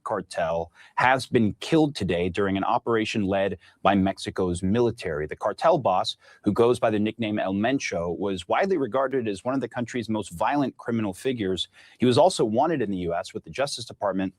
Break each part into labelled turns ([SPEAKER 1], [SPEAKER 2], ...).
[SPEAKER 1] cartel has been killed today during an operation led by Mexico's military. The cartel boss, who goes by the nickname El Mencho, was widely regarded as one of the country's most violent criminal figures. He was also wanted in the U.S. with the Justice Department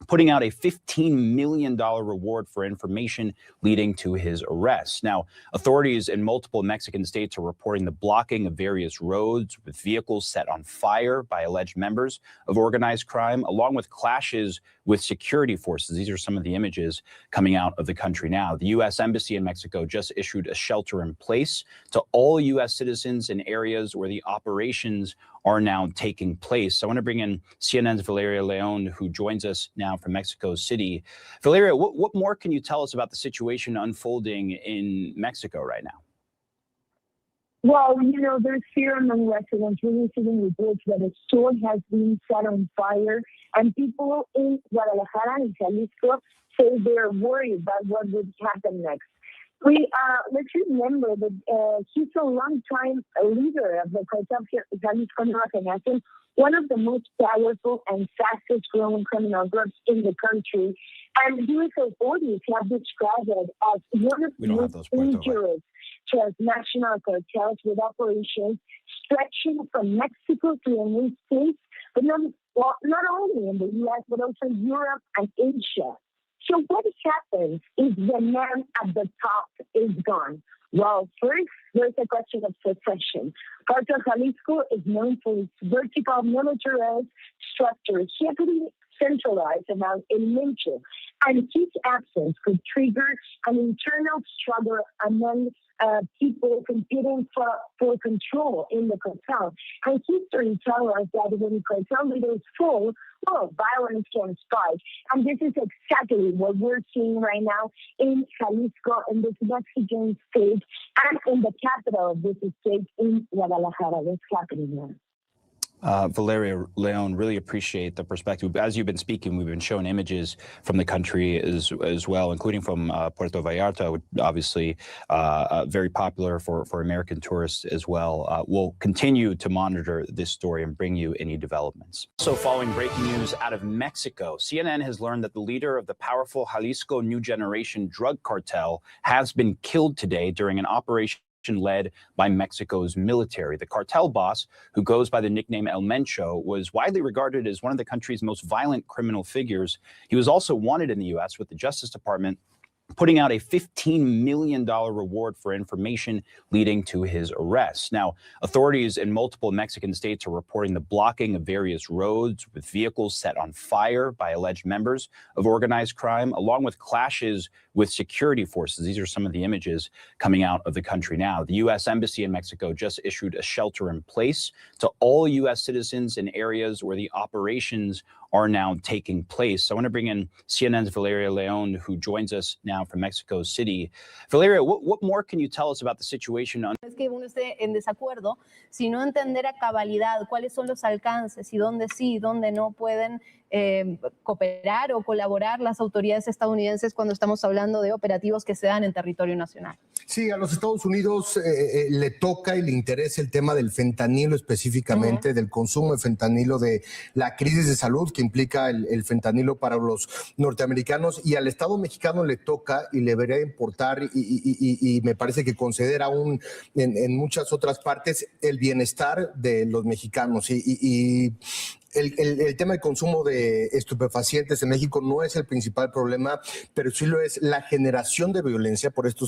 [SPEAKER 1] putting out a $15 million reward for information leading to his arrest. Now, authorities in multiple Mexican states are reporting the blocking of various roads with vehicles set on fire by alleged members of organized crime, along with clashes with security forces. These are some of the images coming out of the country now. The U.S. Embassy in Mexico just issued a shelter in place to all U.S. citizens in areas where the operations are now taking place. So I want to bring in CNN's Valeria Leon, who joins us now from Mexico City. Valeria, what more can you tell us about the situation unfolding in Mexico right now?
[SPEAKER 2] Well, there's fear among residents. We're receiving reports that a store has been set on fire, and people in Guadalajara and Jalisco say they're worried about what would happen next. Let's remember that he's a long-time leader of the Cartel Jalisco Nueva Generación, one of the most powerful and fastest-growing criminal groups in the country. And U.S. authorities have described it as one of the most dangerous transnational cartels with operations stretching from Mexico to the United States, but not only in the U.S., but also Europe and Asia. So what happens if the man at the top is gone? Well, first, there's a question of succession. Cartel Jalisco is known for its vertical militarized structure, heavily centralized around El Mencho, and his absence could trigger an internal struggle among people competing for control in the cartel. And history tells us that when cartel leaders fall, well, violence can spike. And this is exactly what we're seeing right now in Jalisco, in this Mexican state, and in the capital of this state, in Guadalajara. What's happening there?
[SPEAKER 1] Valeria Leon, really appreciate the perspective. As you've been speaking, we've been shown images from the country as well, including from Puerto Vallarta, obviously very popular for American tourists as well. We'll continue to monitor this story and bring you any developments. So following breaking news out of Mexico, CNN has learned that the leader of the powerful Jalisco New Generation drug cartel has been killed today during an operation led by Mexico's military. The cartel boss, who goes by the nickname El Mencho, was widely regarded as one of the country's most violent criminal figures. He was also wanted in the U.S. with the Justice Department putting out a $15 million reward for information leading to his arrest. Now, authorities in multiple Mexican states are reporting the blocking of various roads with vehicles set on fire by alleged members of organized crime, along with clashes with security forces. These are some of the images coming out of the country now. The U.S. Embassy in Mexico just issued a shelter in place to all U.S. citizens in areas where the operations are now taking place. So I want to bring in CNN's Valeria Leon, who joins us now from Mexico City. Valeria, what more can you tell us about the situation?
[SPEAKER 3] Es que uno esté en desacuerdo, sino entender a cabalidad cuáles son los alcances y dónde sí y dónde no pueden cooperar o colaborar las autoridades estadounidenses cuando estamos hablando de operativos que se dan en territorio nacional.
[SPEAKER 4] Sí, a los Estados Unidos le toca y le interesa el tema del fentanilo específicamente, del consumo de fentanilo, de la crisis de salud que implica el fentanilo para los norteamericanos, y al Estado mexicano le toca y le debería importar y me parece que considera aún en muchas otras partes el bienestar de los mexicanos y el tema del consumo de estupefacientes en México no es el principal problema, pero sí lo es la generación de violencia, por eso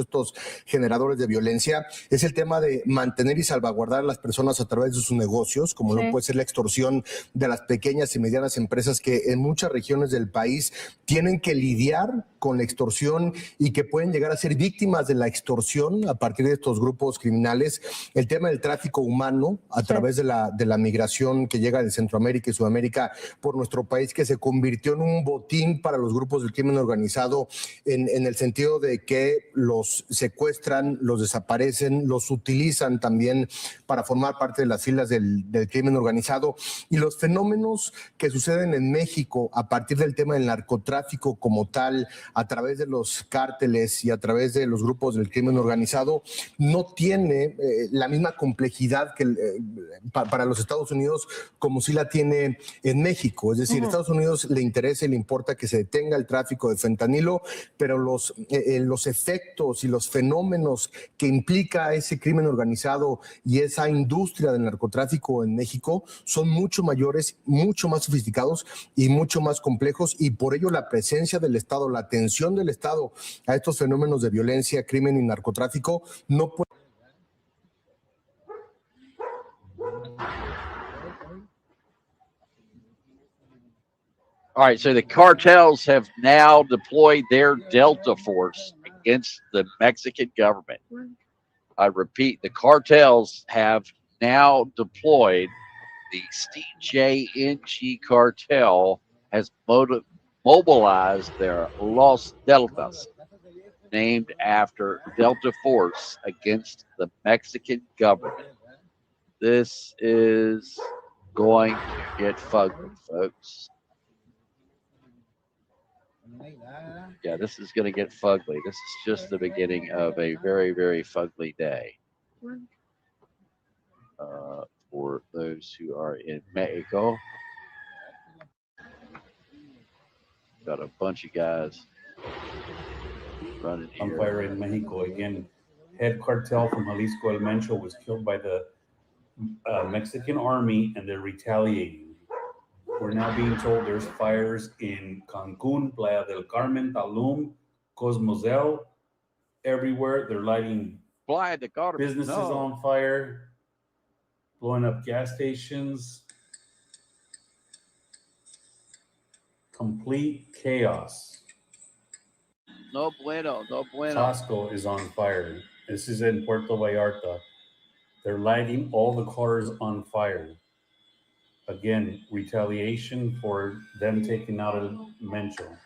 [SPEAKER 4] estos generadores de violencia, es el tema de mantener y salvaguardar a las personas a través de sus negocios, como no puede ser la extorsión de las pequeñas y medianas empresas que en muchas regiones del país tienen que lidiar con la extorsión y que pueden llegar a ser víctimas de la extorsión a partir de estos grupos criminales. El tema del tráfico humano a través de la migración que llega de Centroamérica y Sudamérica por nuestro país, que se convirtió en un botín para los grupos del crimen organizado en el sentido de que los secuestran, los desaparecen, los utilizan también para formar parte de las filas del crimen organizado, y los fenómenos que suceden en México a partir del tema del narcotráfico como tal, a través de los cárteles y a través de los grupos del crimen organizado no tiene la misma complejidad que para los Estados Unidos como sí la tiene en México. Es decir, a Estados Unidos le interesa y le importa que se detenga el tráfico de fentanilo, pero los efectos y los fenómenos que implica ese crimen organizado y esa industria del narcotráfico en México son mucho mayores, mucho más sofisticados y mucho más complejos, y por ello la presencia del Estado, la atención del Estado a estos fenómenos de violencia, crimen y narcotráfico no puede.
[SPEAKER 5] All right, so the cartels have now deployed their Delta Force against the Mexican government. I repeat, the cartels have now deployed, the CJNG cartel has mobilized their Los Deltas, named after Delta Force, against the Mexican government. This is going to get fugly, folks. Yeah, this is going to get fugly. This is just the beginning of a very, very fugly day for those who are in Mexico. Got a bunch of guys running here.
[SPEAKER 6] On fire in Mexico again. Head cartel from Jalisco, El Mencho, was killed by the Mexican army, and they're retaliating. We're now being told there's fires in Cancun, Playa del Carmen, Tulum, Cozumel, everywhere. They're lighting businesses on fire, blowing up gas stations. Complete chaos.
[SPEAKER 5] No bueno, no bueno.
[SPEAKER 6] Costco is on fire. This is in Puerto Vallarta. They're lighting all the cars on fire. Again, retaliation for them taking out a Mencho.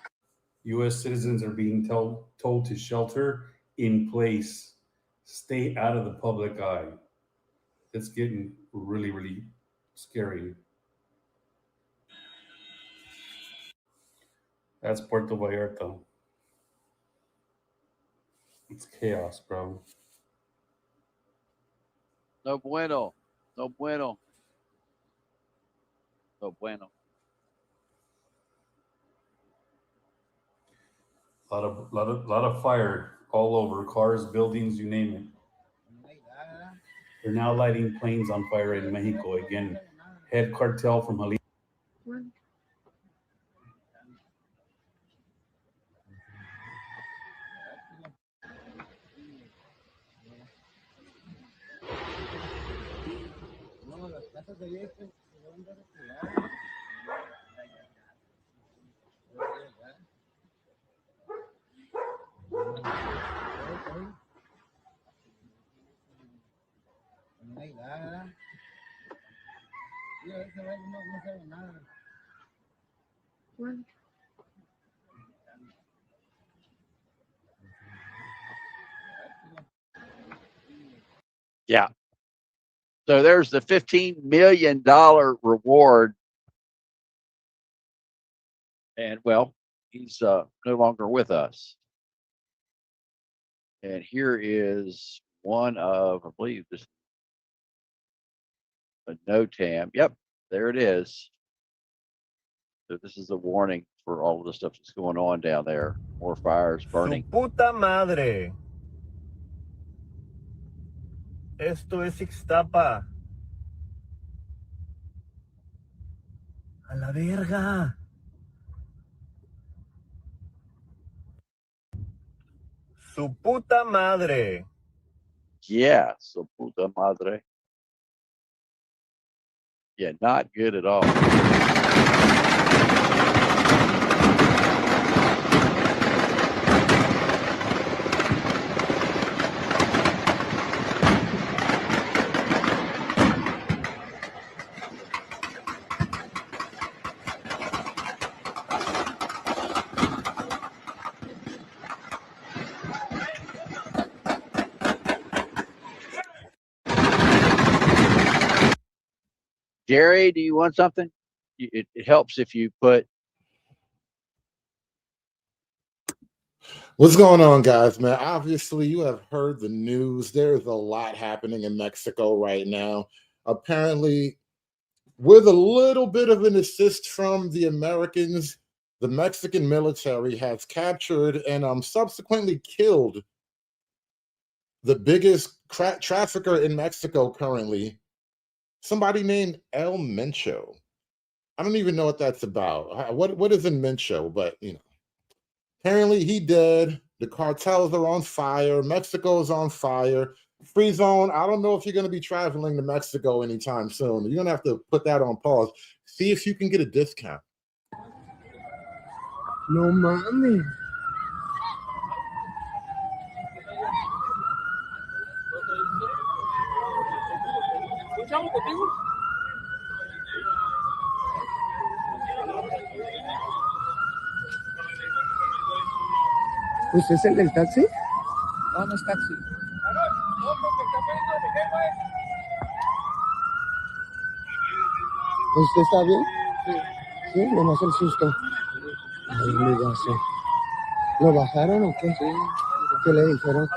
[SPEAKER 6] U.S. citizens are being told to shelter in place, stay out of the public eye. It's getting really, really scary. That's Puerto Vallarta. It's chaos, bro.
[SPEAKER 5] No bueno, no bueno. No bueno.
[SPEAKER 6] Lot of fire all over, cars, buildings, you name it. They're now lighting planes on fire in Mexico again. Head cartel from Jalisco.
[SPEAKER 5] Yeah. So there's the $15 million reward. And well, he's no longer with us. And here is one of, I believe this, a NOTAM. Yep, there it is. So this is a warning for all of the stuff that's going on down there. More fires burning.
[SPEAKER 7] Su puta madre. Esto es Ixtapa. A la verga. Su puta madre.
[SPEAKER 5] Yeah, su puta madre. Yeah, not good at all. Jerry, do you want something? It helps if you put
[SPEAKER 8] What's going on, guys, man? Obviously, you have heard the news. There's a lot happening in Mexico right now. Apparently, with a little bit of an assist from the Americans, the Mexican military has captured and subsequently killed the biggest trafficker in Mexico currently, somebody named El Mencho. I don't even know what that's about. What is in Mencho? But apparently he dead. The cartels are on fire. Mexico is on fire. Free zone. I don't know if you're going to be traveling to Mexico anytime soon. You're going to have to put that on pause. See if you can get a discount.
[SPEAKER 4] No mames. ¿Usted es el del taxi?
[SPEAKER 9] No, no es taxi.
[SPEAKER 4] ¿Usted está bien? Sí, nomás el susto. Ay, ya sé. ¿Lo bajaron o qué?
[SPEAKER 9] Sí.
[SPEAKER 4] ¿Qué le dijeron?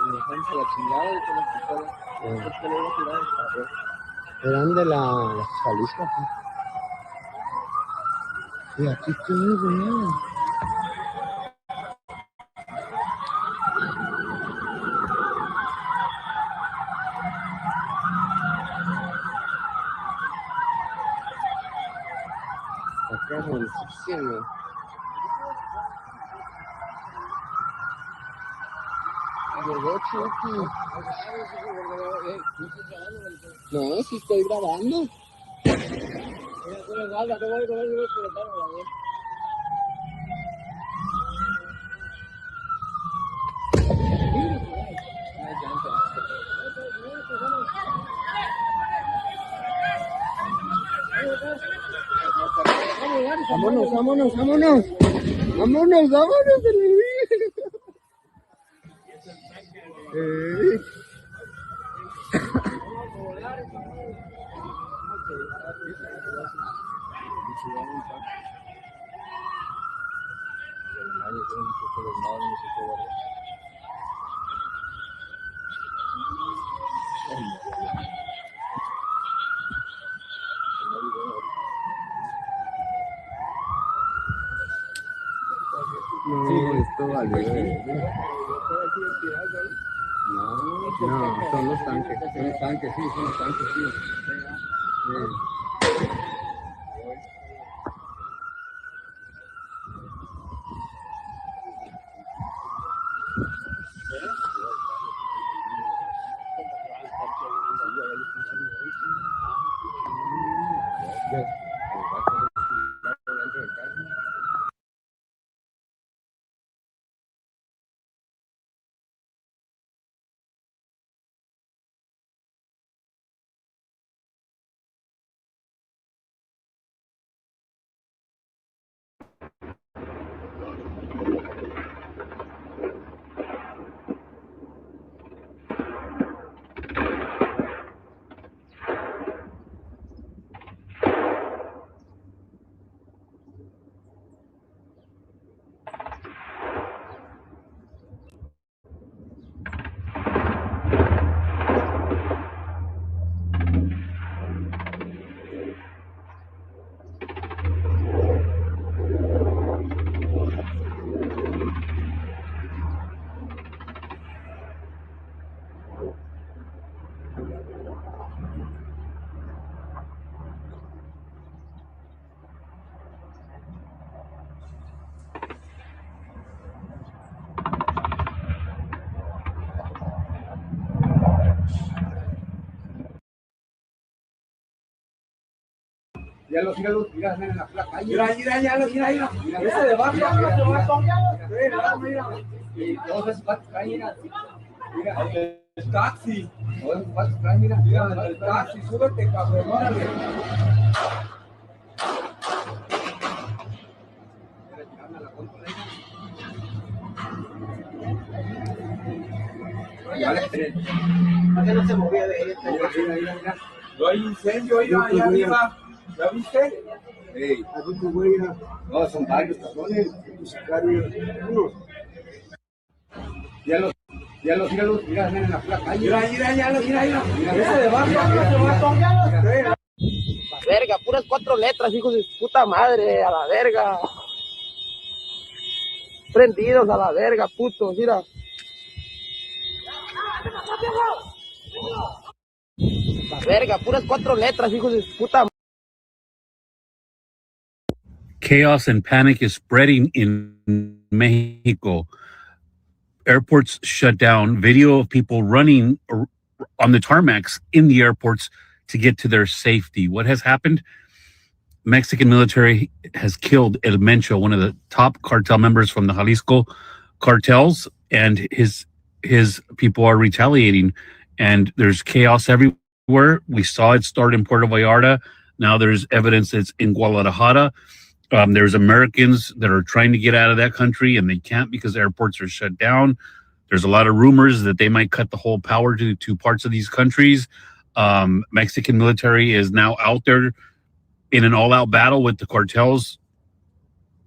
[SPEAKER 9] Me dejaron a la chingada y con la pistola. ¿Por qué le iba a tirar?
[SPEAKER 4] Eran de la Jalisco. ¿Y aquí qué, güey? Acá buenísimo. Llegó Chucky. No, sí estoy grabando. Vámonos, vámonos, vámonos. Vámonos, vámonos. No, esto vale. No, son los tanques, sí, son los tanques, sí.
[SPEAKER 9] Ya los mira en la placa. Mira. Ese de abajo, mira. Y todos esos vatos caen, mira. El taxi. Todos esos vatos caen, mira. El taxi, súbete, cabrón, órale. Ya no se movía de ella. Mira. No hay incendio, allá arriba. ¿Ya viste? Ey, no, son varios cabrones. Unos. mira, en la pura calle. Mira, esa de abajo, mira. La verga, puras 4 letras, hijos de su puta madre, a la verga. Prendidos a la verga, putos, mira. La verga, puras 4 letras, hijos de su puta madre.
[SPEAKER 6] Chaos and panic is spreading in Mexico. Airports shut down. Video of people running on the tarmacs in the airports to get to their safety. What has happened? Mexican military has killed El Mencho, one of the top cartel members from the Jalisco cartels, and his people are retaliating. And there's chaos everywhere. We saw it start in Puerto Vallarta. Now there's evidence it's in Guadalajara. There's Americans that are trying to get out of that country and they can't because airports are shut down. There's a lot of rumors that they might cut the whole power to parts of these countries. Mexican military is now out there in an all-out battle with the cartels.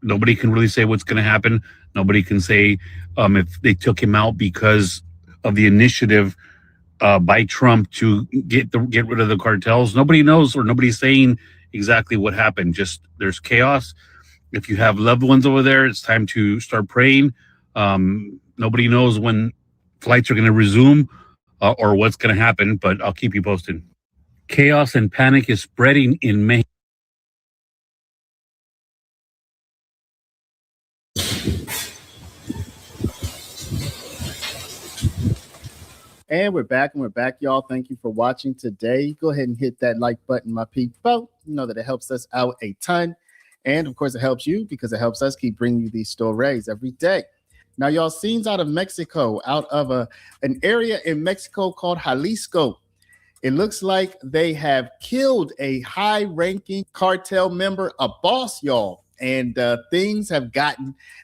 [SPEAKER 6] Nobody can really say what's going to happen. Nobody can say if they took him out because of the initiative by Trump to get rid of the cartels. Nobody knows, or nobody's saying exactly what happened. Just there's chaos. If you have loved ones over there, it's time to start praying. Nobody knows when flights are going to resume or what's going to happen, but I'll keep you posted. Chaos and panic is spreading in Mexico.
[SPEAKER 10] And we're back, y'all. Thank you for watching today. Go ahead and hit that like button, my people. You know that it helps us out a ton. And of course, it helps you because it helps us keep bringing you these stories every day. Now, y'all, scenes out of Mexico, out of an area in Mexico called Jalisco. It looks like they have killed a high-ranking cartel member, a boss, y'all. And things have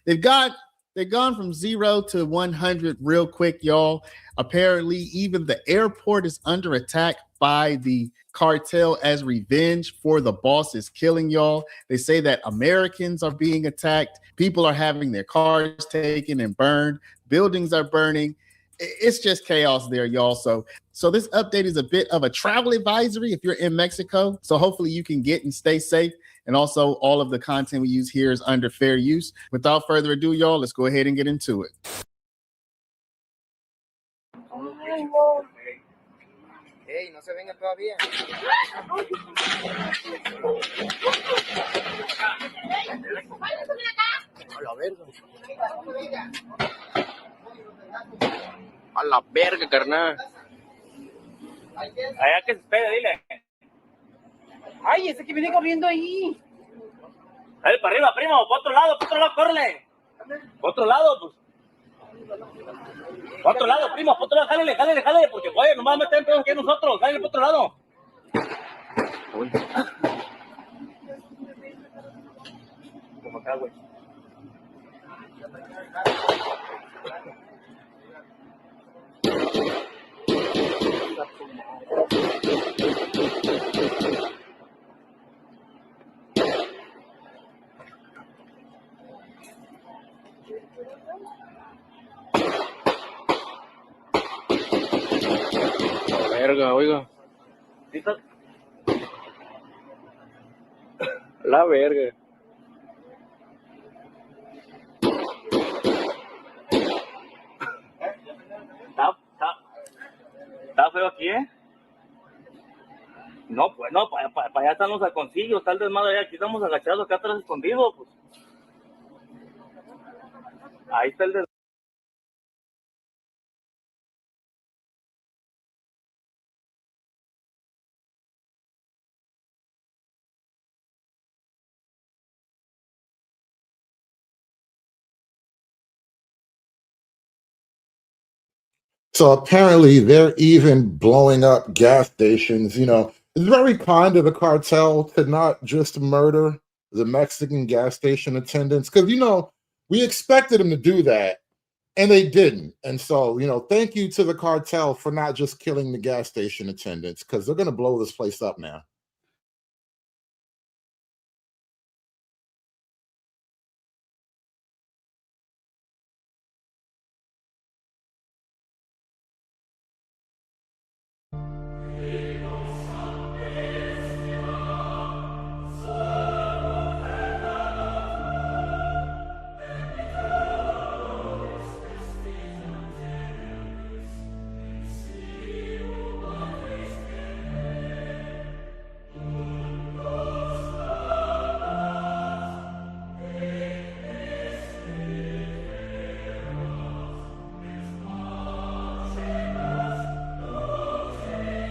[SPEAKER 10] they've gone from 0 to 100 real quick, y'all. Apparently, even the airport is under attack by the cartel as revenge for the boss's killing, y'all. They say that Americans are being attacked. People are having their cars taken and burned. Buildings are burning. It's just chaos there, y'all. So this update is a bit of a travel advisory if you're in Mexico. So hopefully you can get and stay safe. And also all of the content we use here is under fair use. Without further ado, y'all, let's go ahead and get into it.
[SPEAKER 9] Ey, no se venga todavía. A la verga. A la verga, carnal.
[SPEAKER 11] Allá que se espere, dile. Ay, ese que viene corriendo ahí. Dale para arriba, primo, para otro lado, córrele. Para otro lado, pues. Para otro lado, primo, para otro lado, jálele, porque güey, nomás meter en pedos aquí nosotros, jálele para otro lado. Como acá, güey.
[SPEAKER 9] Verga, oiga. La verga.
[SPEAKER 11] Está feo aquí, ¿eh? No, pues no, para allá están los halconcillos, está el desmadre allá, aquí estamos agachados, acá atrás escondidos, pues. Ahí está el desmadre.
[SPEAKER 8] So apparently they're even blowing up gas stations. You know, it's very kind of the cartel to not just murder the Mexican gas station attendants because, you know, we expected them to do that and they didn't. And so, you know, thank you to the cartel for not just killing the gas station attendants because they're going to blow this place up now.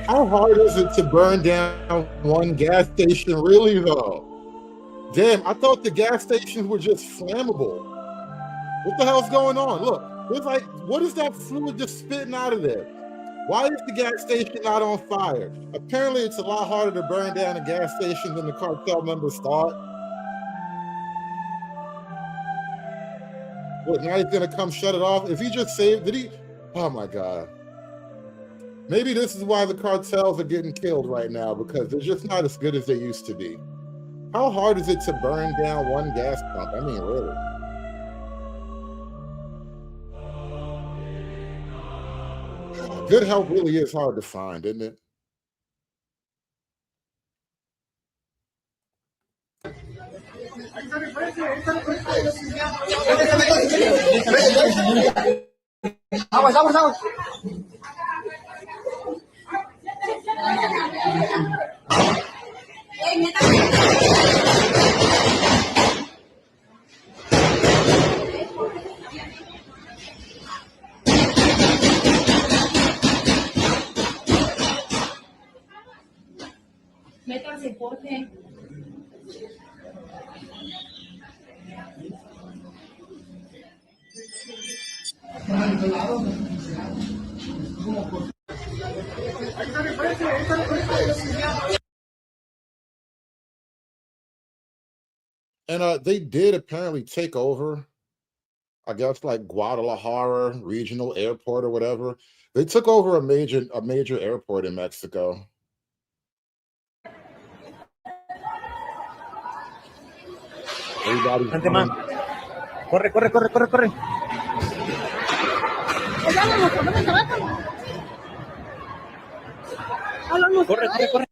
[SPEAKER 8] How hard is it to burn down one gas station, really, though? Damn, I thought the gas stations were just flammable. What the hell's going on? Look, there's like, what is that fluid just spitting out of there? Why is the gas station not on fire? Apparently, it's a lot harder to burn down a gas station than the cartel members thought. What, now he's gonna come shut it off? If he just saved, did he? Oh my God. Maybe this is why the cartels are getting killed right now, because they're just not as good as they used to be. How hard is it to burn down one gas pump? I mean, really. Good help really is hard to find, isn't it?
[SPEAKER 9] Aguas, aguas, aguas.
[SPEAKER 12] Métanse, porfe.
[SPEAKER 8] And they did apparently take over, I guess, like Guadalajara Regional Airport or whatever. They took over a major airport in Mexico. Everybody's
[SPEAKER 7] Man. Corre, corre, corre, corre, corre. Corre, corre, corre.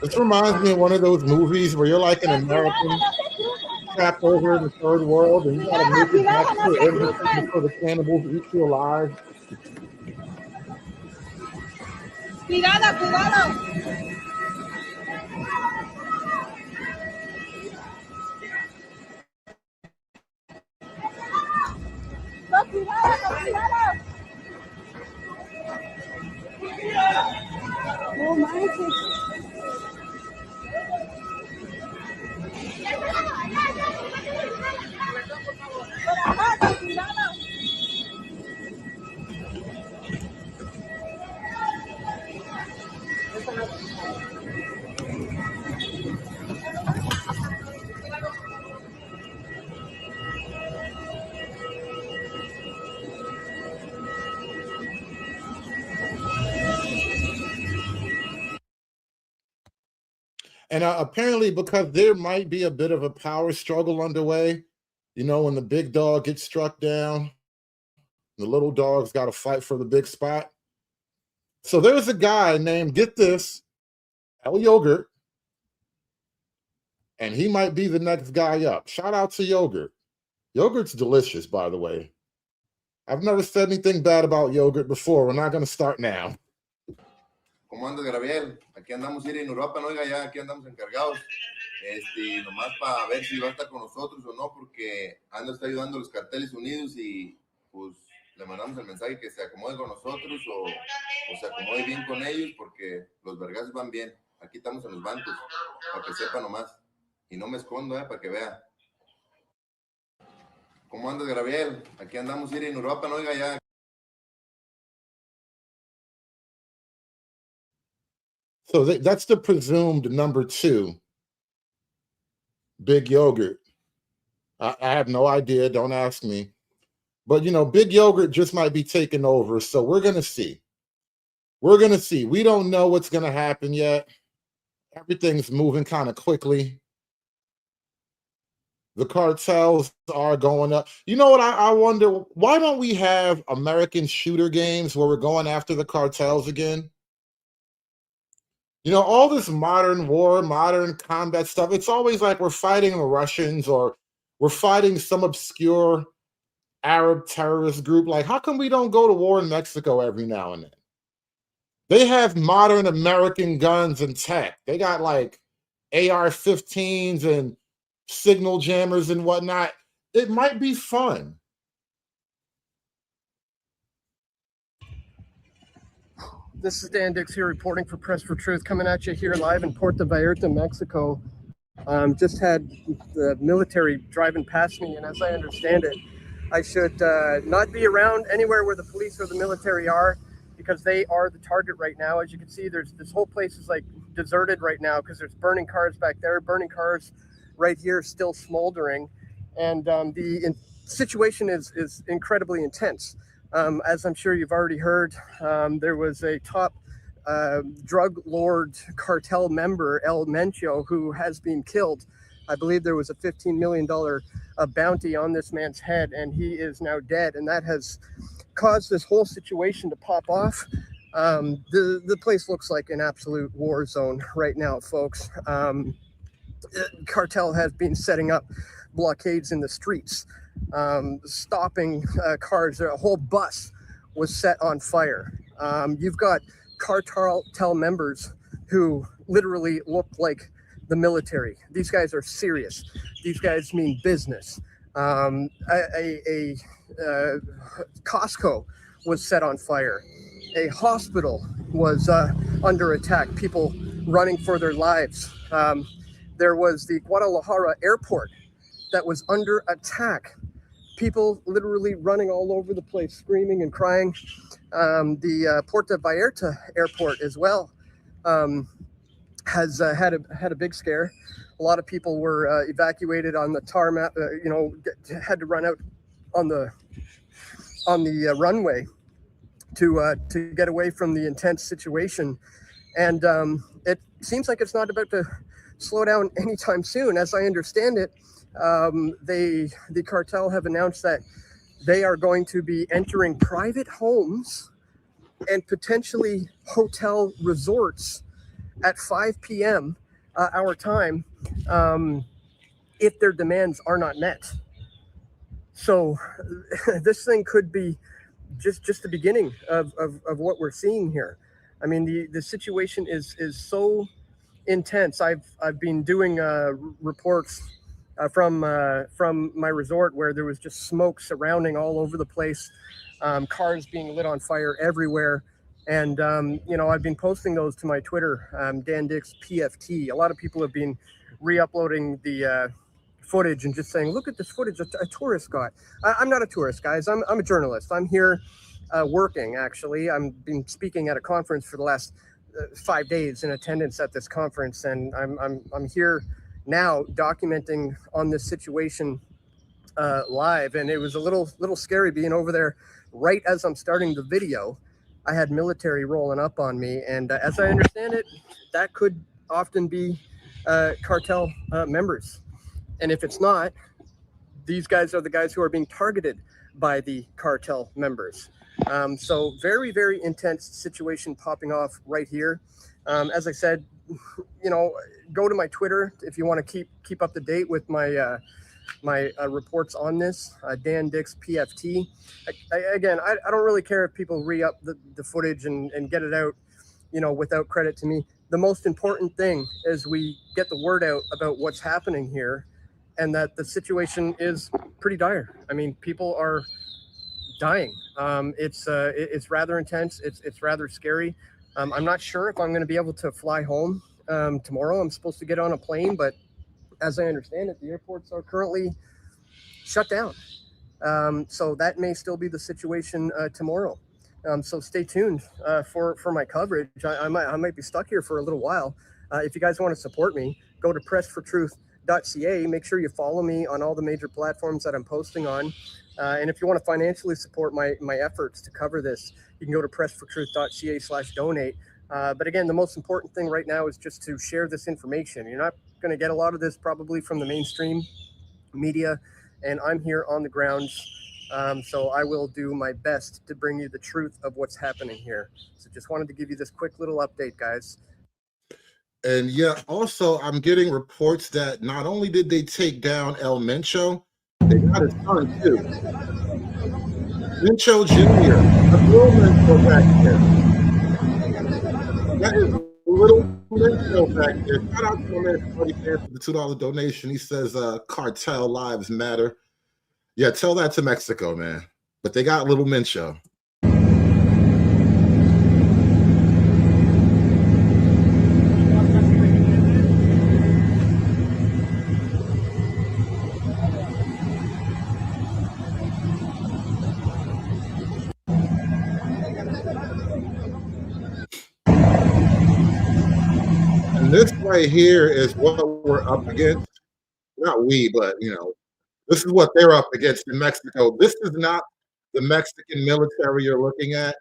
[SPEAKER 8] This reminds me of one of those movies where you're like an American trapped over in the third world and you gotta make it back to the embassy before the cannibals eat you alive.
[SPEAKER 12] Cuidado, cuidado. No, cuidado, cuidado. No manches.
[SPEAKER 8] And apparently, because there might be a bit of a power struggle underway, you know, when the big dog gets struck down, the little dog's got to fight for the big spot. So there's a guy named, get this, El Yogurt, and he might be the next guy up. Shout out to Yogurt. Yogurt's delicious, by the way. I've never said anything bad about yogurt before. We're not going to start now.
[SPEAKER 13] ¿Cómo andas, Gabriel? Aquí andamos ir en Europa, ¿no? Oiga, ya aquí andamos encargados. Nomás para ver si va a estar con nosotros o no, porque está ayudando a los carteles unidos y pues le mandamos el mensaje que se acomode con nosotros o se acomode bien con ellos, porque los vergas van bien. Aquí estamos en los bancos, para que sepa nomás. Y no me escondo, para que vea. ¿Cómo andas, Gabriel? Aquí andamos ir en Europa, ¿no? Oiga, ya.
[SPEAKER 8] So that's the presumed number 2, Big Yogurt. I have no idea. Don't ask me. But, you know, Big Yogurt just might be taking over. So we're going to see. We're going to see. We don't know what's going to happen yet. Everything's moving kind of quickly. The cartels are going up. You know what? I wonder, why don't we have American shooter games where we're going after the cartels again? You know, all this modern war, modern combat stuff, it's always like we're fighting the Russians or we're fighting some obscure Arab terrorist group. Like, how come we don't go to war in Mexico every now and then? They have modern American guns and tech. They got like AR-15s and signal jammers and whatnot, it might be fun.
[SPEAKER 14] This is Dan Dix here reporting for Press for Truth, coming at you here live in Puerto Vallarta, Mexico. Just had the military driving past me, and as I understand it, I should not be around anywhere where the police or the military are, because they are the target right now. As you can see, this whole place is like deserted right now because there's burning cars back there, burning cars right here, still smoldering, and the situation is incredibly intense. As I'm sure you've already heard, there was a top drug lord cartel member, El Mencho, who has been killed. I believe there was a $15 million bounty on this man's head, and he is now dead. And that has caused this whole situation to pop off. The place looks like an absolute war zone right now, folks. Cartel has been setting up blockades in the streets, stopping cars. A whole bus was set on fire. You've got cartel members who literally look like the military. These guys are serious. These guys mean business. Costco was set on fire. A hospital was under attack. People running for their lives. There was the Guadalajara airport that was under attack. People literally running all over the place, screaming and crying. The Puerto Vallarta airport as well has had a big scare. A lot of people were evacuated on the tarmac. Had to run out on the runway to get away from the intense situation. And it seems like it's not about to slow down anytime soon. As I understand it, the cartel have announced that they are going to be entering private homes and potentially hotel resorts at 5 p.m. Our time if their demands are not met. So this thing could be just the beginning of what we're seeing here. I mean, the situation is so intense. I've been doing reports from my resort where there was just smoke surrounding all over the place, cars being lit on fire everywhere. And, I've been posting those to my Twitter, Dan Dix PFT. A lot of people have been re-uploading the footage and just saying, look at this footage a tourist got. I'm not a tourist, guys. I'm a journalist. I'm here working, actually. I've been speaking at a conference for the last 5 days in attendance at this conference, and I'm here now documenting on this situation live. And it was a little scary being over there right as I'm starting the video. I had military rolling up on me, and as I understand it, that could often be cartel members. And if it's not, these guys are the guys who are being targeted by the cartel members. So very, very intense situation popping off right here. As I said, go to my Twitter if you want to keep up to date with my my reports on this. Dan Dix PFT. I don't really care if people re-up the footage and get it out, without credit to me. The most important thing is we get the word out about what's happening here, and that the situation is pretty dire. I mean, people are dying. It's rather intense. It's rather scary. I'm not sure if I'm going to be able to fly home tomorrow. I'm supposed to get on a plane, but as I understand it, the airports are currently shut down. So that may still be the situation tomorrow. So stay tuned for my coverage. I might be stuck here for a little while. If you guys want to support me, go to pressfortruth.ca. Make sure you follow me on all the major platforms that I'm posting on. And if you want to financially support my efforts to cover this, you can go to pressfortruth.ca/donate. But again, the most important thing right now is just to share this information. You're not going to get a lot of this probably from the mainstream media, and I'm here on the grounds. So I will do my best to bring you the truth of what's happening here. So just wanted to give you this quick little update, guys.
[SPEAKER 8] And yeah, also I'm getting reports that not only did they take down El Mencho, they got his son too. Mencho Jr., a real Mencho back there. That is a little Mencho back there. Shout out to my man Buddy there for the $2 donation. He says cartel lives matter. Yeah, tell that to Mexico, man. But they got little Mencho. And this right here is what we're up against. Not we, but this is what they're up against in Mexico. This is not the Mexican military you're looking at.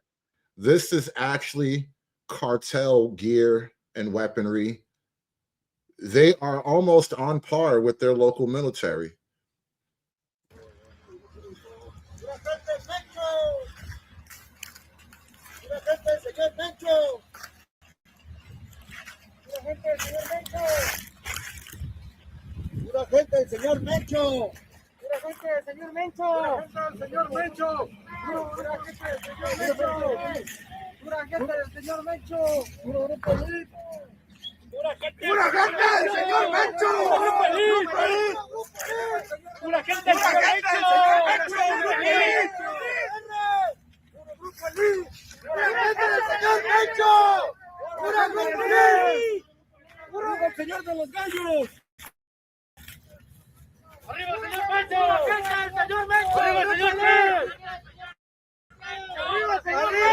[SPEAKER 8] This is actually cartel gear and weaponry. They are almost on par with their local military.
[SPEAKER 9] Pura gente del señor Mencho. Pura gente del señor Mencho. Pura gente del señor Mencho. Pura gente del señor Mencho. Pura gente del señor Mencho. Puro grupo Elite. Pura gente del señor Mencho. Grupo Elite. Pura gente del señor Mencho. Grupo Elite. Puro grupo Elite. Pura gente del señor Mencho. Pura grupo Elite. Puro del señor de los gallos. ¡Arriba, señor Mencho! ¡Arriba, señor Mencho! ¡Arriba, señor Mencho! ¡Arriba, señor Mencho!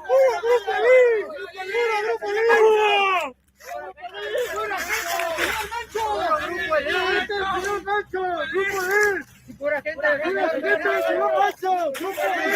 [SPEAKER 9] ¡Puro grupo Elite! ¡Puro grupo Elite! ¡Pura gente del señor Mencho! ¡Grupo Elite! ¡Pura gente del señor Mencho! ¡Grupo Elite!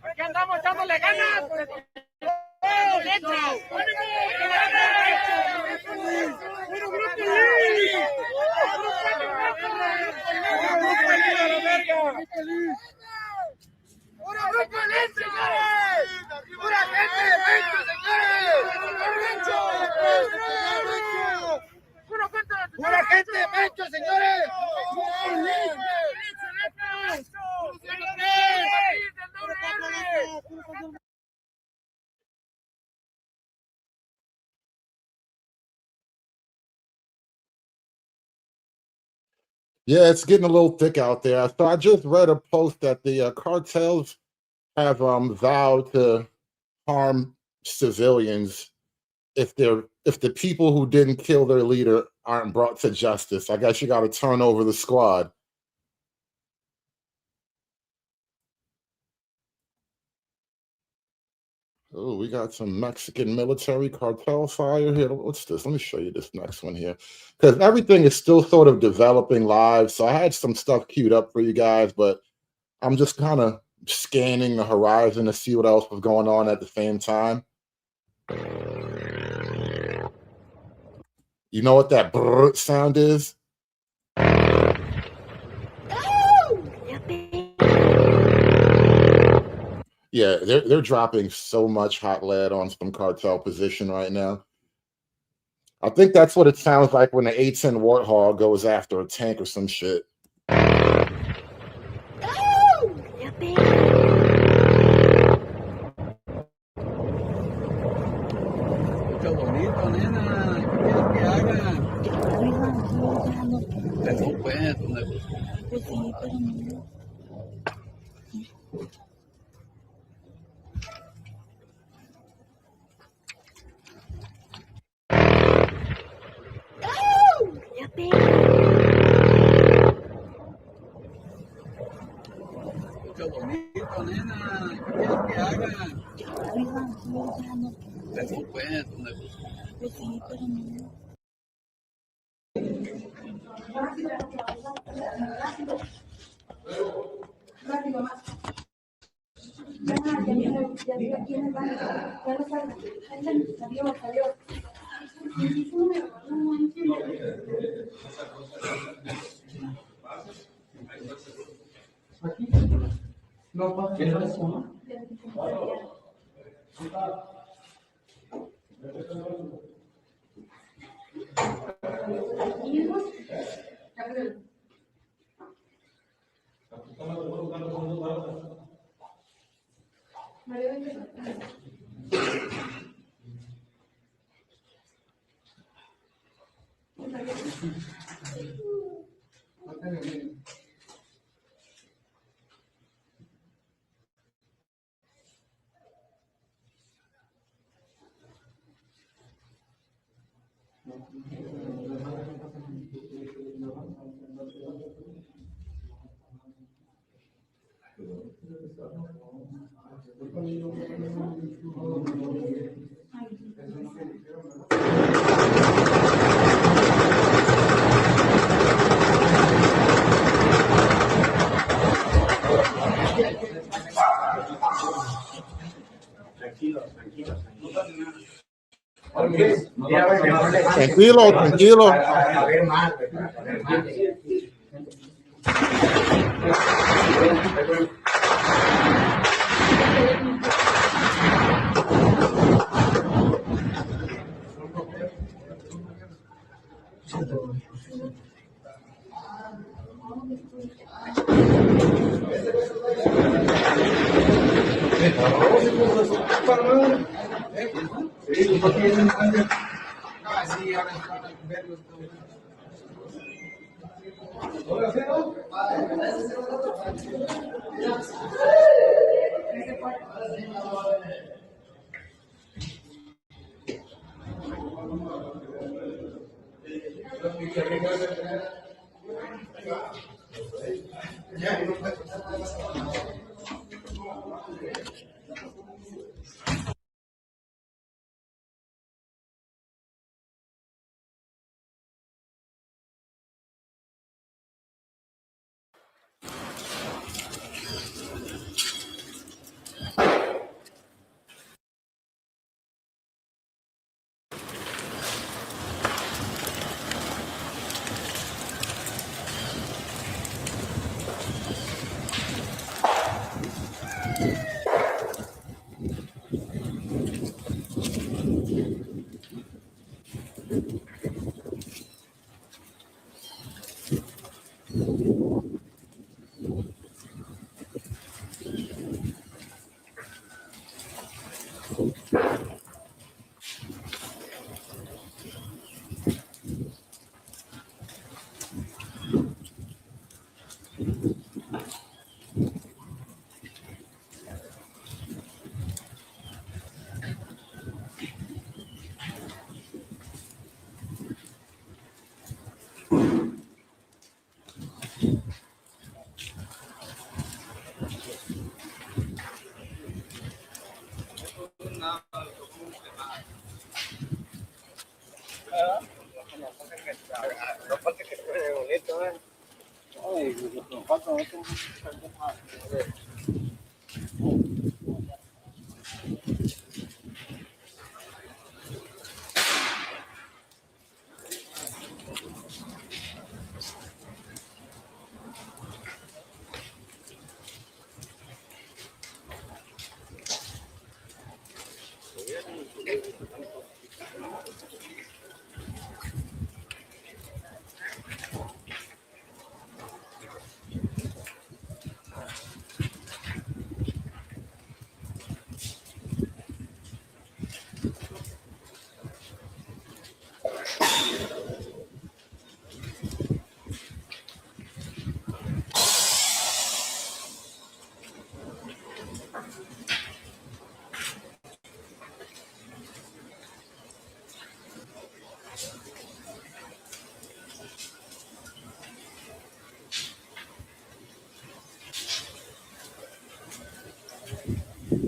[SPEAKER 9] Aquí andamos echándole ganas. ¡Pura gente de Mencho, señores!
[SPEAKER 8] Yeah, it's getting a little thick out there. So I just read a post that the cartels have vowed to harm civilians if the people who didn't kill their leader aren't brought to justice. I guess you got to turn over the squad. Oh, we got some Mexican military cartel fire here. What's this? Let me show you this next one here. Because everything is still sort of developing live. So I had some stuff queued up for you guys, but I'm just kind of scanning the horizon to see what else was going on at the same time. You know what that brrr sound is? Yeah, they're dropping so much hot lead on some cartel position right now. I think that's what it sounds like when the A-10 Warthog goes after a tank or some shit. Tranquilo, tranquilo.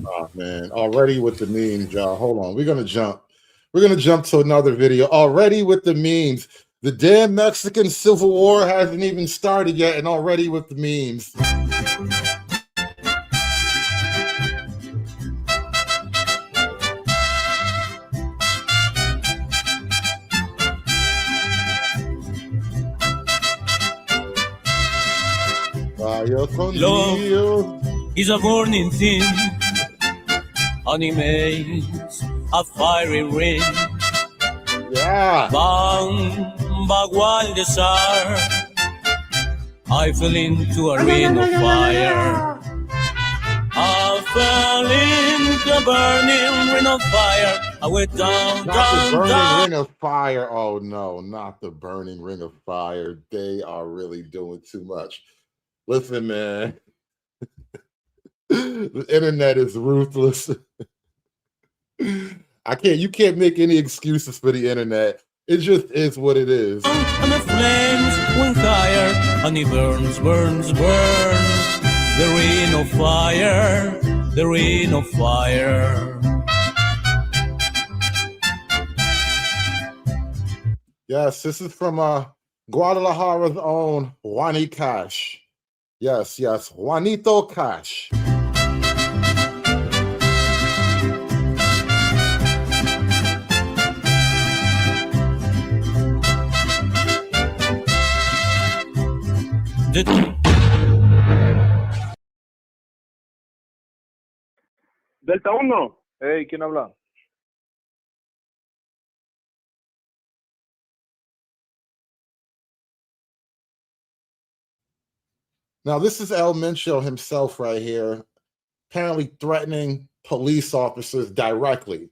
[SPEAKER 8] Oh man, already with the memes, y'all. Hold on. We're gonna jump to another video already with the memes. The damn Mexican Civil War hasn't even started yet, and already with the memes.
[SPEAKER 15] Love is a burning thing, and it makes a fiery ring.
[SPEAKER 8] Yeah.
[SPEAKER 15] Bagual desire, I fell into a ring of fire. I fell into a burning ring of fire. I went down,
[SPEAKER 8] Not the
[SPEAKER 15] down,
[SPEAKER 8] burning
[SPEAKER 15] down.
[SPEAKER 8] ring of fire. Oh no, not the burning ring of fire. They are really doing too much. Listen, man. The internet is ruthless. You can't make any excuses for the internet. It just is what it is.
[SPEAKER 15] And the flames went higher, and it burns, burns, burns. The ring of fire, the ring of fire.
[SPEAKER 8] Yes, this is from Guadalajara's own Juani Cash. Yes, Juanito Cash.
[SPEAKER 16] Delta 1. Hey, ¿quién habla?
[SPEAKER 8] Now, this is El Mencho himself right here, apparently threatening police officers directly.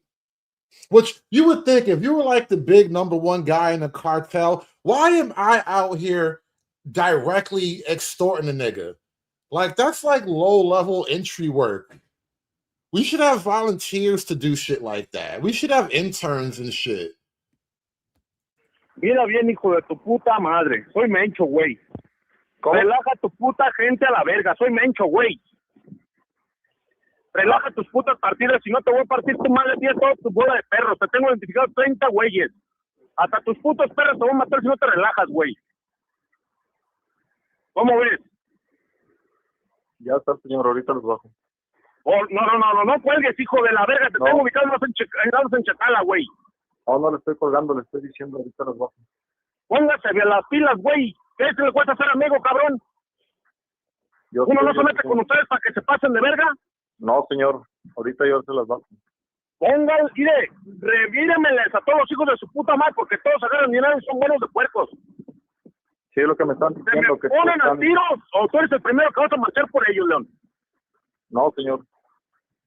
[SPEAKER 8] Which you would think, if you were like the big #1 guy in the cartel, why am I out here directly extorting a nigga? Like, that's like low-level entry work. We should have volunteers to do shit like that. We should have interns and shit.
[SPEAKER 16] Mira bien, hijo de tu puta madre. Soy Mencho, güey. Relaja tu puta gente a la verga. Soy Mencho, güey. Relaja tus putas partidas. Si no, te voy a partir tu madre 10 toda tu bola de perros. Te tengo identificado 30 güeyes. Hasta tus putos perros te voy a matar si no te relajas, güey. ¿Cómo ves?
[SPEAKER 17] Ya está, señor. Ahorita los bajo.
[SPEAKER 16] Oh, no cuelgues, hijo de la verga. Te tengo ubicado en Chacala, güey.
[SPEAKER 17] No le estoy colgando. Le estoy diciendo ahorita los bajo.
[SPEAKER 16] Póngase bien las pilas, güey. ¿Qué es que le cuesta ser amigo, cabrón? ¿Uno no se mete con ustedes para que se pasen de verga?
[SPEAKER 17] No, señor. Ahorita yo se las bajo.
[SPEAKER 16] Pónganle, revíremeles a todos los hijos de su puta madre porque todos agarran dinero y son buenos de puercos.
[SPEAKER 17] Sí, es lo que me están diciendo.
[SPEAKER 16] ¿Se me ponen a tiros o tú eres el primero que vas a marchar por ellos, León?
[SPEAKER 17] No, señor.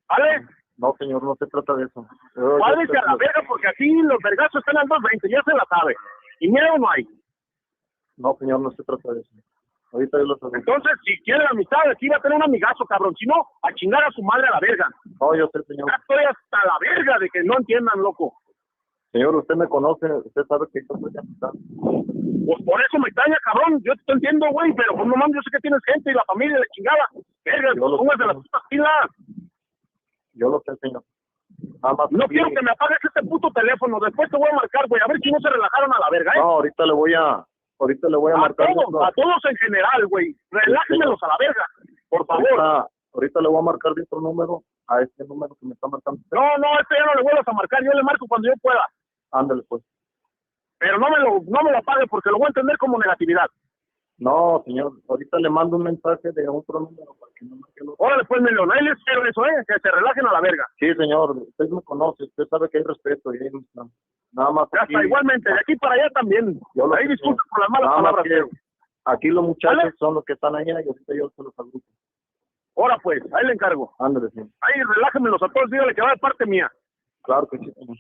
[SPEAKER 16] ¿Vale?
[SPEAKER 17] No, señor, no se trata de eso.
[SPEAKER 16] Váyase a la verga porque aquí los vergazos están al 220, ya se la sabe. Y miedo no hay.
[SPEAKER 17] No, señor, no se trata de eso. Ahorita yo lo sé.
[SPEAKER 16] Entonces, si quiere la amistad, aquí va a tener un amigazo, cabrón. Si no, a chingar a su madre a la verga.
[SPEAKER 17] No, yo sé, señor.
[SPEAKER 16] Ya estoy hasta la verga de que no entiendan, loco.
[SPEAKER 17] Señor, usted me conoce, usted sabe que yo soy amistad.
[SPEAKER 16] Pues por eso me extraña, cabrón. Yo te entiendo, güey, pero pues no mames, yo sé que tienes gente y la familia de chingada. Verga, póngase las putas pilas.
[SPEAKER 17] Yo lo sé, señor. Nada más.
[SPEAKER 16] No quiero que me apagues este puto teléfono. Después te voy a marcar, güey. A ver si no se relajaron a la verga, ¿eh?
[SPEAKER 17] No, ahorita le voy a marcar.
[SPEAKER 16] A todos en general, güey. Relájenmelos a la verga, por favor.
[SPEAKER 17] Ahorita le voy a marcar de otro número a este número que me está marcando.
[SPEAKER 16] No, este ya no le vuelvas a marcar. Yo le marco cuando yo pueda.
[SPEAKER 17] Ándale, pues.
[SPEAKER 16] Pero no me lo apague porque lo voy a entender como negatividad.
[SPEAKER 17] No, señor. Ahorita le mando un mensaje de otro número para que no me quede.
[SPEAKER 16] Órale, pues, Melón. Ahí les quiero eso, que se relajen a la verga.
[SPEAKER 17] Sí, señor. Usted me conoce. Usted sabe que hay respeto y hay amistad. Nada más.
[SPEAKER 16] Ya está, igualmente. De aquí para allá también. Ahí disculpen por las malas palabras.
[SPEAKER 17] Aquí los muchachos son los que están allá y ahorita yo se los agrupo.
[SPEAKER 16] Ahora pues, ahí le encargo.
[SPEAKER 17] Ándale, señor.
[SPEAKER 16] Ahí relájenmelos a todos, dígale que va de parte mía.
[SPEAKER 17] Claro que sí, señor.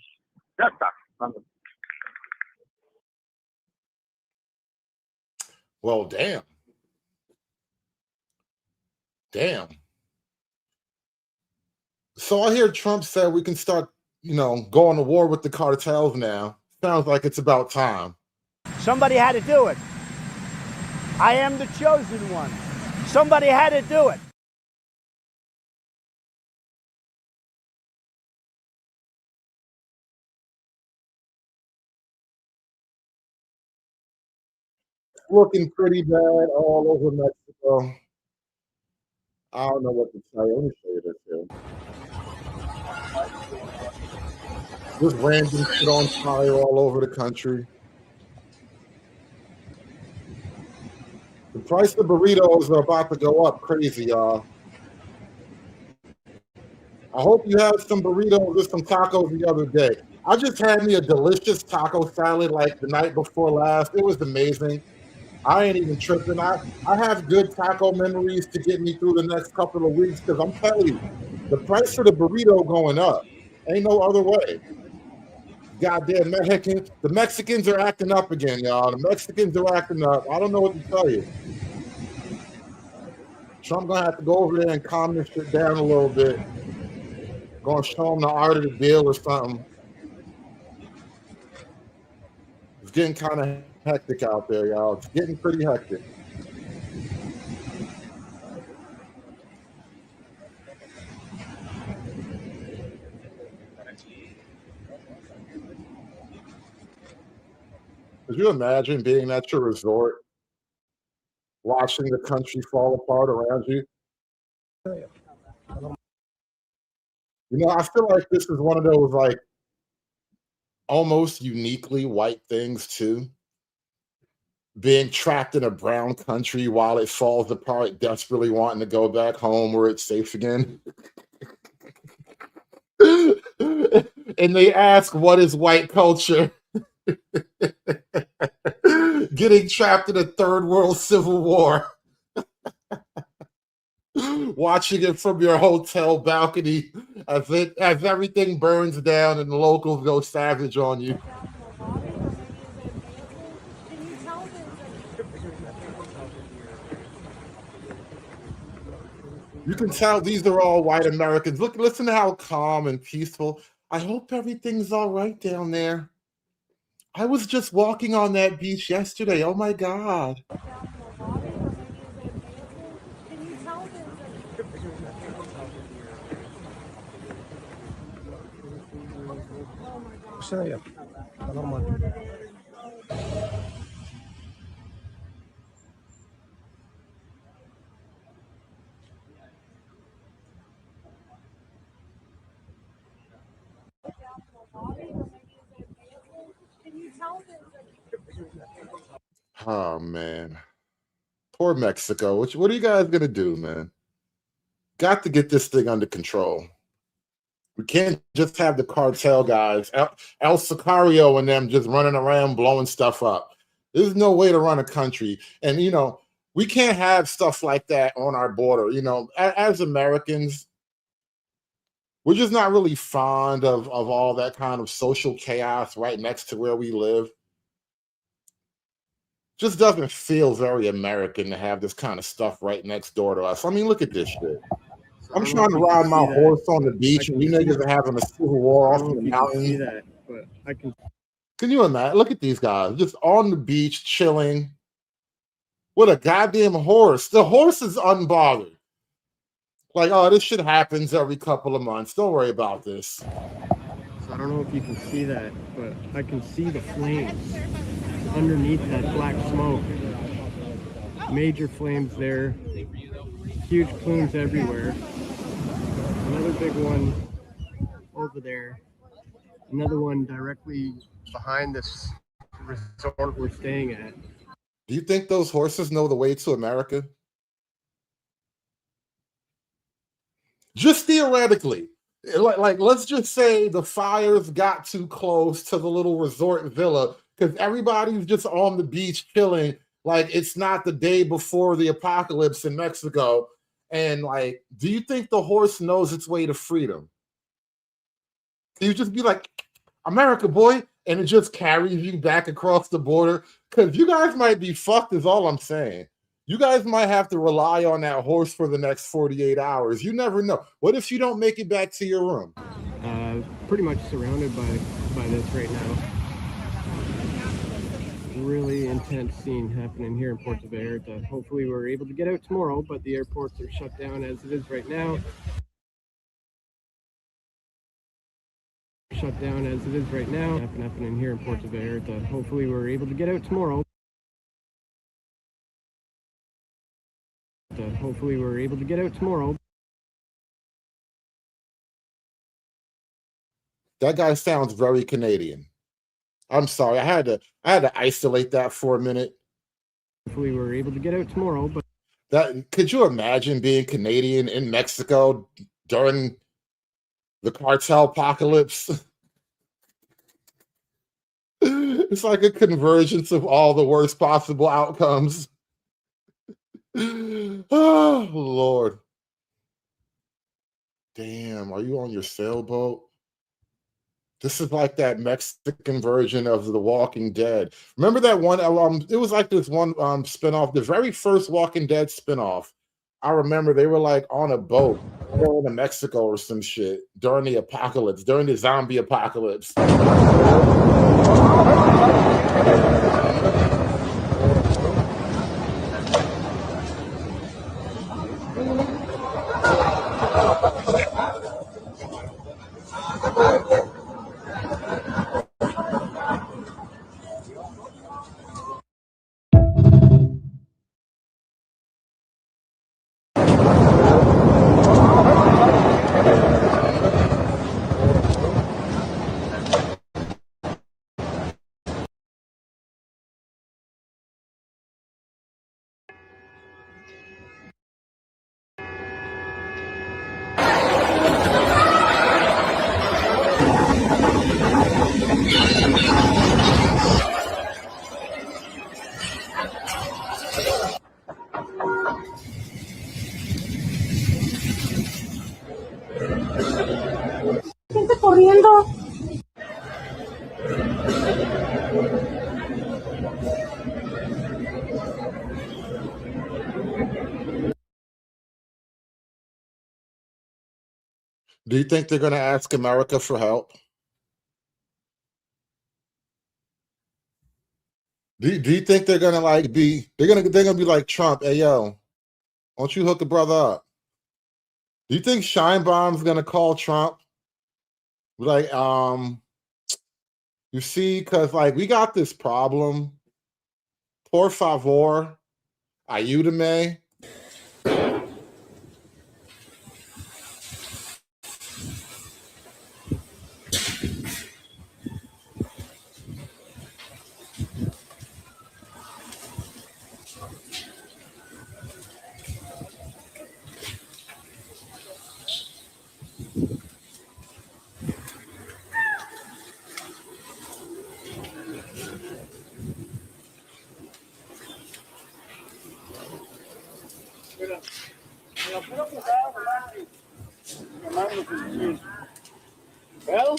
[SPEAKER 16] Ya está.
[SPEAKER 17] Ándale.
[SPEAKER 8] Well, damn. So I hear Trump said we can start, going to war with the cartels now. Sounds like it's about time.
[SPEAKER 9] Somebody had to do it. I am the chosen one. Somebody had to do it.
[SPEAKER 8] looking pretty bad all over Mexico. I don't know what to tell you. Let me show you this here. Just random shit on fire all over the country. The price of burritos are about to go up crazy, y'all. I hope you had some burritos or some tacos the other day. I just had me a delicious taco salad like the night before last. It was amazing. I ain't even tripping. I have good taco memories to get me through the next couple of weeks because I'm telling you, the price of the burrito going up. Ain't no other way. Goddamn Mexicans. The Mexicans are acting up again, y'all. The Mexicans are acting up. I don't know what to tell you. Trump gonna have to go over there and calm this shit down a little bit. Gonna show him the art of the deal or something. It's getting kind of hectic out there, y'all. It's getting pretty hectic. Could you imagine being at your resort, watching the country fall apart around you? You know, I feel like this is one of those like almost uniquely white things too. Being trapped in a brown country while it falls apart, desperately wanting to go back home where it's safe again. And they ask, what is white culture? Getting trapped in a third world civil war. Watching it from your hotel balcony as everything burns down and the locals go savage on you. You can tell these are all white Americans. Look, listen to how calm and peaceful. I hope everything's all right down there. I was just walking on that beach yesterday. Oh my God. Oh man. Poor Mexico. What are you guys gonna do, man? Got to get this thing under control. We can't just have the cartel guys, El Sicario and them just running around blowing stuff up. There's no way to run a country. And, you know, we can't have stuff like that on our border. You know, as Americans, we're just not really fond of all that kind of social chaos right next to where we live. Just doesn't feel very American to have this kind of stuff right next door to us. I mean, look at this shit. I'm trying to ride my horse on the beach, and you niggas are having a civil war off in the mountains.
[SPEAKER 14] But I can.
[SPEAKER 8] Can you imagine? Look at these guys just on the beach chilling with a goddamn horse. The horse is unbothered. Like, oh, this shit happens every couple of months. Don't worry about this.
[SPEAKER 14] So I don't know if you can see that, but I can see the flames underneath that black smoke. Major flames there. Huge plumes everywhere. Another big one over there. Another one directly behind this resort we're staying at.
[SPEAKER 8] Do you think those horses know the way to America? Just theoretically. Like let's just say the fires got too close to the little resort villa because everybody's just on the beach chilling like it's not the day before the apocalypse in Mexico. And like, do you think the horse knows its way to freedom? Can you just be like, America, boy, and it just carries you back across the border? Because you guys might be fucked is all I'm saying. You guys might have to rely on that horse for the next 48 hours. You never know. What if you don't make it back to your room?
[SPEAKER 14] Pretty much surrounded by this right now. Really intense scene happening here in Puerto Vallarta. Hopefully we're able to get out tomorrow, but the airports are shut down as it is right now. Happening here in Puerto Vallarta. Hopefully we're able to get out tomorrow. Hopefully we're able to get out tomorrow.
[SPEAKER 8] That guy sounds very Canadian. I'm sorry, I had to isolate that for a minute.
[SPEAKER 14] Hopefully we're able to get out tomorrow, but
[SPEAKER 8] Could you imagine being Canadian in Mexico during the cartel apocalypse? It's like a convergence of all the worst possible outcomes. Oh, Lord. Damn, are you on your sailboat? This is like that Mexican version of The Walking Dead. Remember that one? It was like this one spinoff, the very first Walking Dead spinoff. I remember they were like on a boat going to Mexico or some shit during the apocalypse, during the zombie apocalypse.
[SPEAKER 12] Gente corriendo.
[SPEAKER 8] Do you think they're going to ask America for help? Do you think they're going to they're going to be like Trump? Hey, yo, why don't you hook a brother up? Do you think Scheinbaum's going to call Trump? Like, you see, because like we got this problem. Por favor, ayúdame.
[SPEAKER 11] Well,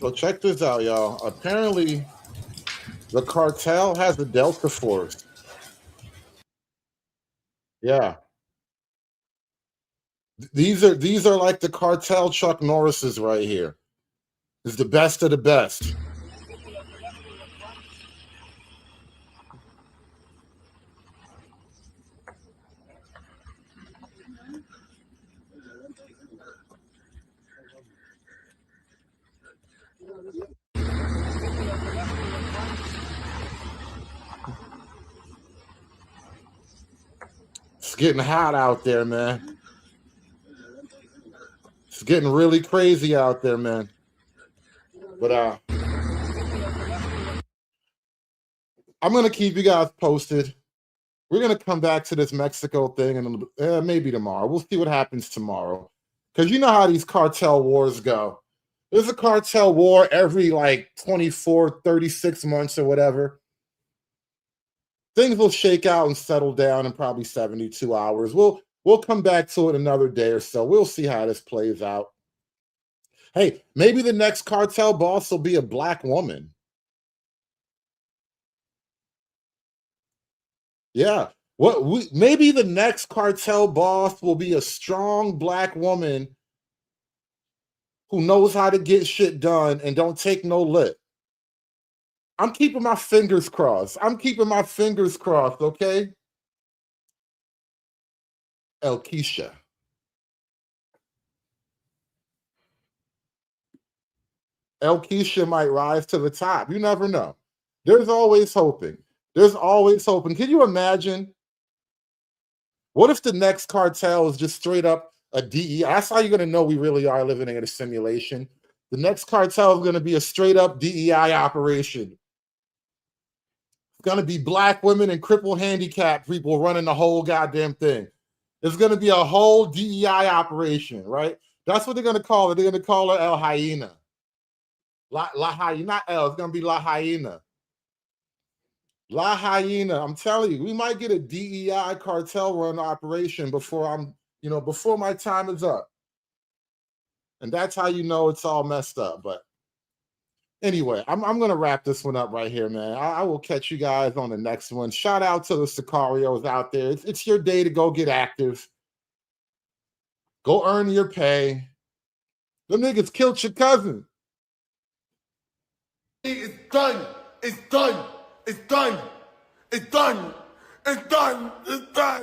[SPEAKER 8] So check this out, y'all. Apparently, the cartel has a Delta Force. Yeah. These are like the cartel Chuck Norrises right here. It's the best of the best. It's getting hot out there, man. It's getting really crazy out there, man. But I'm gonna keep you guys posted. We're going to come back to this Mexico thing and maybe tomorrow. We'll see what happens tomorrow. Because you know how these cartel wars go. There's a cartel war every like 24, 36 months or whatever. Things will shake out and settle down in probably 72 hours. We'll come back to it another day or so. We'll see how this plays out. Hey, maybe the next cartel boss will be a black woman. Yeah. Maybe the next cartel boss will be a strong black woman who knows how to get shit done and don't take no lip. I'm keeping my fingers crossed. Okay? Keisha. Keisha might rise to the top. You never know. There's always hoping. Can you imagine? What if the next cartel is just straight up a DEI? That's how you're going to know we really are living in a simulation. The next cartel is going to be a straight up DEI operation. It's going to be black women and crippled handicapped people running the whole goddamn thing. It's going to be a whole DEI operation, right? That's what they're going to call it. They're going to call it El Hyena. La Hyena, not El. It's going to be La Hyena. La Hyena. I'm telling you, we might get a DEI cartel run operation before my time is up. And that's how you know it's all messed up. But anyway, I'm going to wrap this one up right here, man. I will catch you guys on the next one. Shout out to the Sicarios out there. It's your day to go get active. Go earn your pay. Them niggas killed your cousin.
[SPEAKER 18] It's done. It's done. It's done. It's done. It's done. It's done.